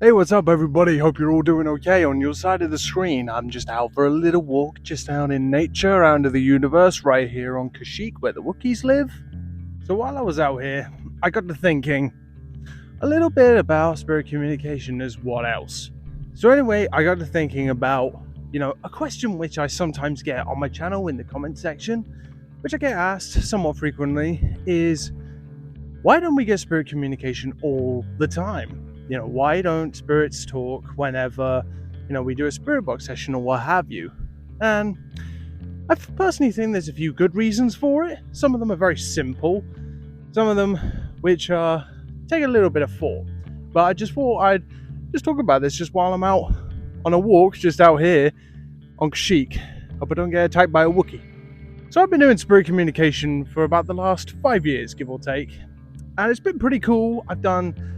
Hey, what's up, everybody? Hope you're all doing okay. On your side of the screen, I'm just out for a little walk, just out in nature, out into the universe, right here on Kashyyyk, where the Wookiees live. So while I was out here, I got to thinking a little bit about spirit communication as what else. So anyway, I got to thinking about, a question which I sometimes get on my channel in the comment section, which I get asked somewhat frequently, is why don't we get spirit communication all the time? Why don't spirits talk whenever, we do a spirit box session or what have you? And I personally think there's a few good reasons for it. Some of them are very simple, some of them which take a little bit of thought. But I just thought I'd just talk about this just while I'm out on a walk, just out here on Kashyyyk. Hope I don't get attacked by a Wookiee. So I've been doing spirit communication for about the last 5 years, give or take. And it's been pretty cool. I've done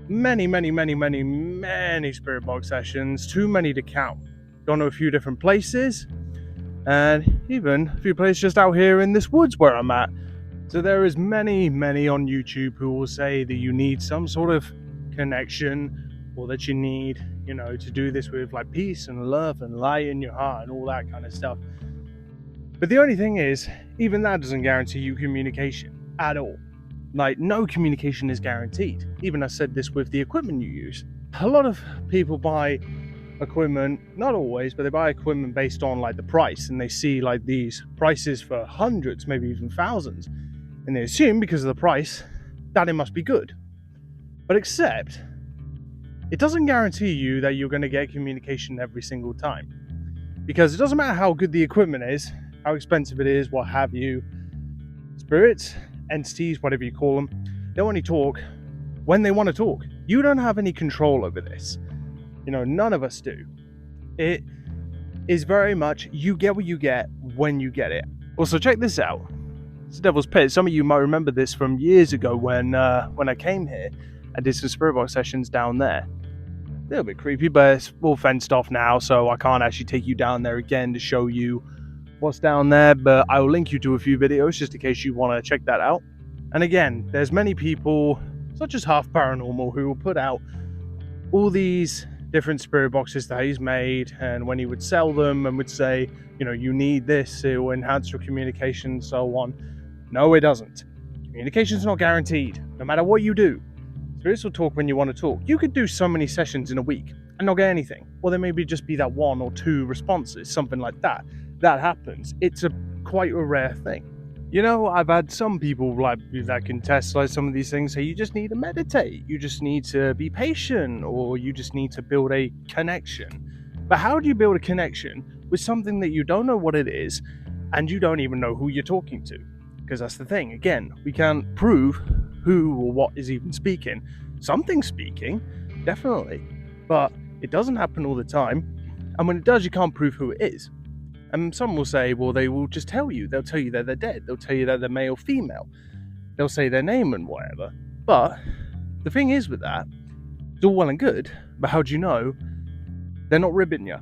many spirit box sessions, too many to count. Gone to a few different places, and even a few places just out here in this woods where I'm at. So there is many on YouTube who will say that you need some sort of connection, or that you need, to do this with like peace and love and light in your heart and all that kind of stuff. But the only thing is, even that doesn't guarantee you communication at all. Like, no communication is guaranteed. Even I said this with the equipment you use. A lot of people buy equipment, not always, but they buy equipment based on like the price, and they see like these prices for hundreds, maybe even thousands, and they assume because of the price that it must be good. But except, it doesn't guarantee you that you're going to get communication every single time, because it doesn't matter how good the equipment is, how expensive it is, what have you. Spirits, entities, whatever you call them, they only talk when they want to talk. You don't have any control over this. None of us do. It is very much you get what you get when you get it. Also, check this out. It's Devil's Pit. Some of you might remember this from years ago when I came here and did some spirit box sessions down there. A little bit creepy, but it's all fenced off now, so I can't actually take you down there again to show you what's down there, but I will link you to a few videos just in case you want to check that out. And again, there's many people, such as Half Paranormal, who will put out all these different spirit boxes that he's made, and when he would sell them and would say, you need this, it will enhance your communication and so on. No, it doesn't. Communication's not guaranteed, no matter what you do. Spirits will talk when you want to talk. You could do so many sessions in a week and not get anything, or there maybe just be that 1 or 2 responses, something like that. That happens. It's quite a rare thing. I've had some people that can test some of these things say you just need to meditate, you just need to be patient, or you just need to build a connection. But how do you build a connection with something that you don't know what it is and you don't even know who you're talking to? Because that's the thing. Again, we can't prove who or what is even speaking. Something's speaking, definitely, but it doesn't happen all the time. And when it does, you can't prove who it is. And some will say, well, they will just tell you. They'll tell you that they're dead. They'll tell you that they're male or female. They'll say their name and whatever. But the thing is with that, it's all well and good, but how do you know they're not ribbing you?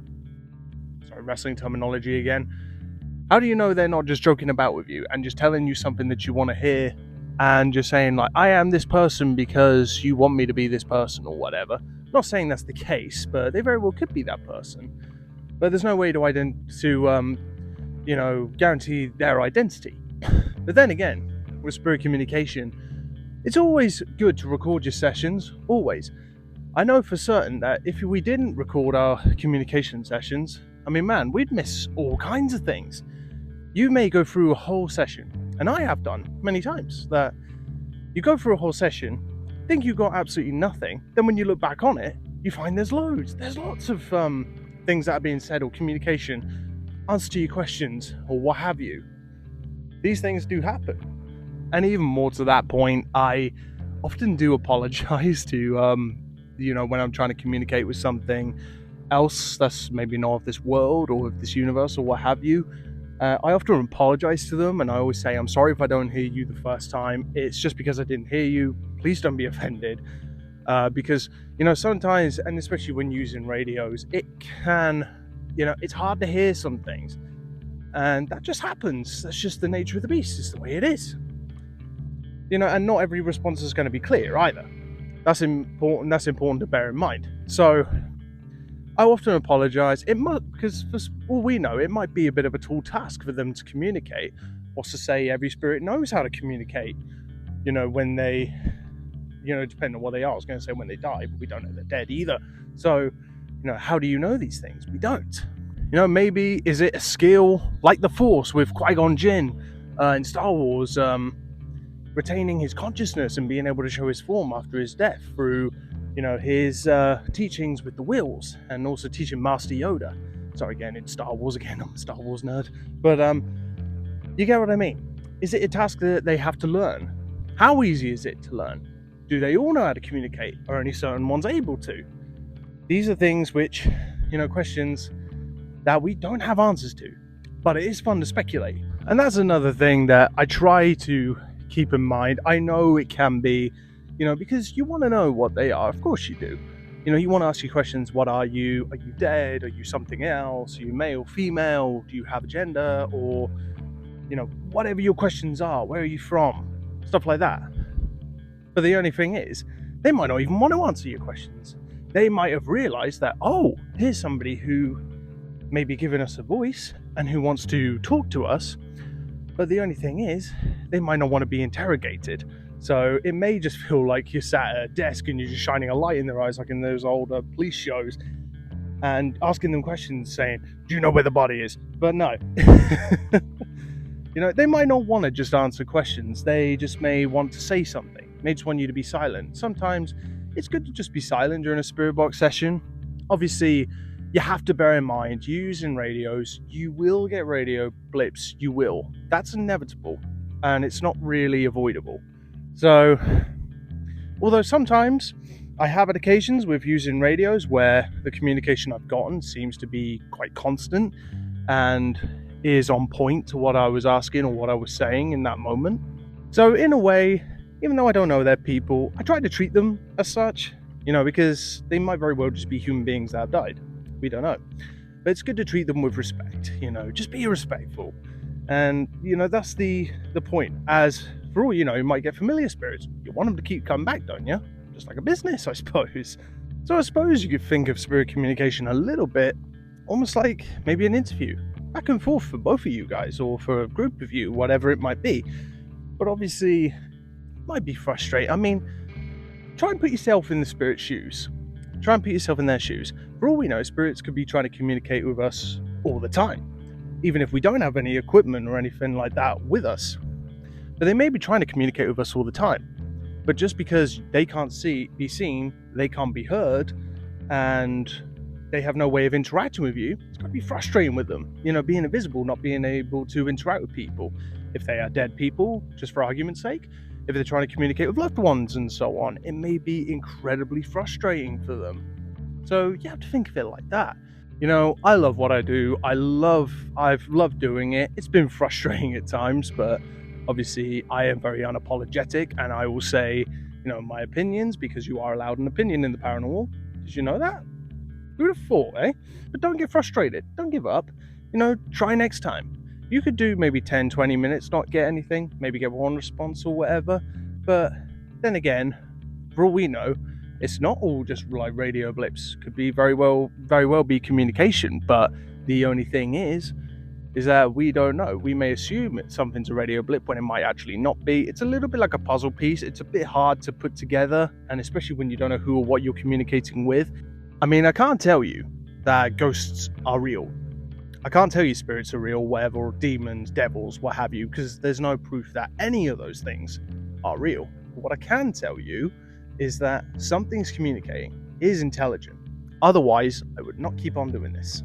Sorry, wrestling terminology again. How do you know they're not just joking about with you and just telling you something that you want to hear and just saying like, I am this person because you want me to be this person or whatever? I'm not saying that's the case, but they very well could be that person. But there's no way to guarantee their identity. But then again, with spirit communication, it's always good to record your sessions, always. I know for certain that if we didn't record our communication sessions, we'd miss all kinds of things. You may go through a whole session, and I have done many times, that you go through a whole session, think you got absolutely nothing, then when you look back on it, you find there's lots of things that are being said, or communication, answer to your questions, or what have you. These things do happen. And even more to that point, I often do apologize to, when I'm trying to communicate with something else that's maybe not of this world or of this universe or what have you. I often apologize to them, and I always say, I'm sorry if I don't hear you the first time. It's just because I didn't hear you. Please don't be offended. Because, sometimes, and especially when using radios, it can, it's hard to hear some things. And that just happens. That's just the nature of the beast. It's the way it is. And not every response is going to be clear either. That's important to bear in mind. So I often apologize. It might, because for all we know, it might be a bit of a tall task for them to communicate. What's to say every spirit knows how to communicate, when they, depending on what they are. I was going to say when they die, but we don't know they're dead either. So, how do you know these things? We don't. Maybe is it a skill like the Force with Qui-Gon Jinn in Star Wars, retaining his consciousness and being able to show his form after his death through, his teachings with the Whills, and also teaching Master Yoda. Sorry, again, it's Star Wars again. I'm a Star Wars nerd, but you get what I mean. Is it a task that they have to learn? How easy is it to learn? Do they all know how to communicate? Are only certain ones able to? These are things which, questions that we don't have answers to, but it is fun to speculate. And that's another thing that I try to keep in mind. I know it can be, because you want to know what they are. Of course you do. You want to ask you questions. What are you? Are you dead? Are you something else? Are you male, female? Do you have a gender? Or, whatever your questions are. Where are you from? Stuff like that. But the only thing is, they might not even want to answer your questions. They might have realized that, oh, here's somebody who may be giving us a voice and who wants to talk to us. But the only thing is, they might not want to be interrogated. So it may just feel like you're sat at a desk and you're just shining a light in their eyes, like in those old police shows, and asking them questions saying, do you know where the body is? But no. They might not want to just answer questions. They just may want to say something. They just want you to be silent. Sometimes it's good to just be silent during a spirit box session. Obviously, you have to bear in mind, using radios, you will get radio blips. You will. That's inevitable, and it's not really avoidable. So, although sometimes I have had occasions with using radios where the communication I've gotten seems to be quite constant and is on point to what I was asking or what I was saying in that moment. So in a way, even though I don't know their people, I try to treat them as such, because they might very well just be human beings that have died. We don't know. But it's good to treat them with respect, just be respectful. And, that's the point. As for all you might get familiar spirits. You want them to keep coming back, don't you? Just like a business, I suppose. So I suppose you could think of spirit communication a little bit almost like maybe an interview, back and forth for both of you guys, or for a group of you, whatever it might be. But obviously, it might be frustrating. I mean, try and put yourself in the spirit's shoes. Try and put yourself in their shoes. For all we know, spirits could be trying to communicate with us all the time, even if we don't have any equipment or anything like that with us. But they may be trying to communicate with us all the time. But just because they can't be seen, they can't be heard, and they have no way of interacting with you, it's going to be frustrating with them. Being invisible, not being able to interact with people. If they are dead people, just for argument's sake, if they're trying to communicate with loved ones and so on, it may be incredibly frustrating for them. So you have to think of it like that. I love what I do. I've loved doing it. It's been frustrating at times, but obviously I am very unapologetic, and I will say, my opinions, because you are allowed an opinion in the paranormal. Did you know that? Who would have thought, eh? But don't get frustrated. Don't give up. Try next time. You could do maybe 10, 20 minutes, not get anything, maybe get one response or whatever. But then again, for all we know, it's not all just like radio blips. Could be very well be communication. But the only thing is that we don't know. We may assume something's a radio blip when it might actually not be. It's a little bit like a puzzle piece. It's a bit hard to put together, and especially when you don't know who or what you're communicating with. I mean, I can't tell you that ghosts are real. I can't tell you spirits are real, whatever, or demons, devils, what have you, because there's no proof that any of those things are real. But what I can tell you is that something's communicating, is intelligent. Otherwise, I would not keep on doing this.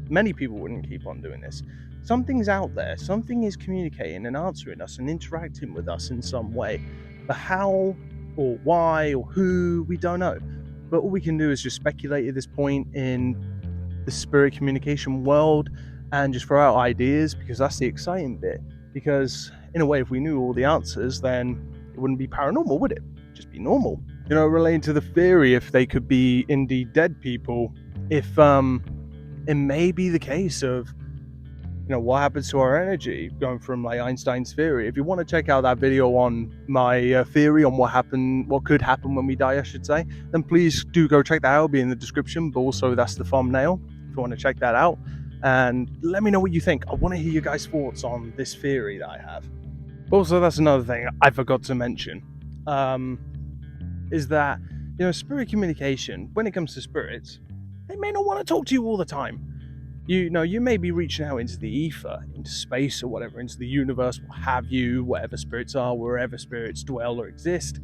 Many people wouldn't keep on doing this. Something's out there. Something is communicating and answering us and interacting with us in some way. But how or why or who, we don't know. But all we can do is just speculate at this point in the spirit communication world and just throw out ideas, because that's the exciting bit. Because in a way, if we knew all the answers, then it wouldn't be paranormal, would it? It'd just be normal. Relating to the theory, if they could be indeed dead people, if it may be the case of what happens to our energy going from like Einstein's theory. If you want to check out that video on my theory on what could happen when we die, I should say, then please do go check that out. It'll be in the description, but also that's the thumbnail if you want to check that out. And let me know what you think. I want to hear you guys' thoughts on this theory that I have. Also, that's another thing I forgot to mention, is that, spirit communication, when it comes to spirits, they may not want to talk to you all the time. You may be reaching out into the ether, into space or whatever, into the universe, what have you, whatever spirits are, wherever spirits dwell or exist.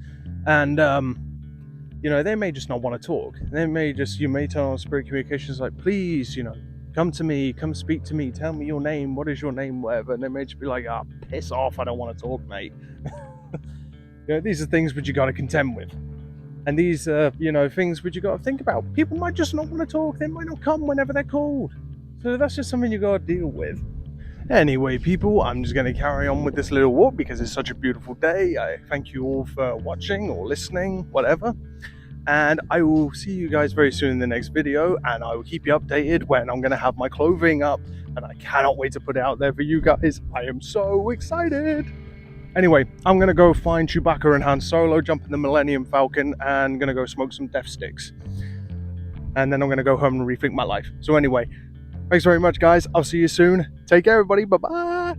And, they may just not want to talk. You may turn on spirit communications like, please, come to me, come speak to me, tell me your name, what is your name, whatever. And they may just be like, piss off, I don't want to talk, mate. These are things which you got to contend with. And these are, things which you got to think about. People might just not want to talk. They might not come whenever they're called. So that's just something you got to deal with. Anyway, people, I'm just going to carry on with this little walk because it's such a beautiful day. I thank you all for watching or listening, whatever. And I will see you guys very soon in the next video, and I will keep you updated when I'm going to have my clothing up, and I cannot wait to put it out there for you guys. I am so excited. Anyway, I'm going to go find Chewbacca and Han Solo, jump in the Millennium Falcon, and going to go smoke some death sticks. And then I'm going to go home and rethink my life. So anyway, thanks very much, guys. I'll see you soon. Take care, everybody. Bye-bye.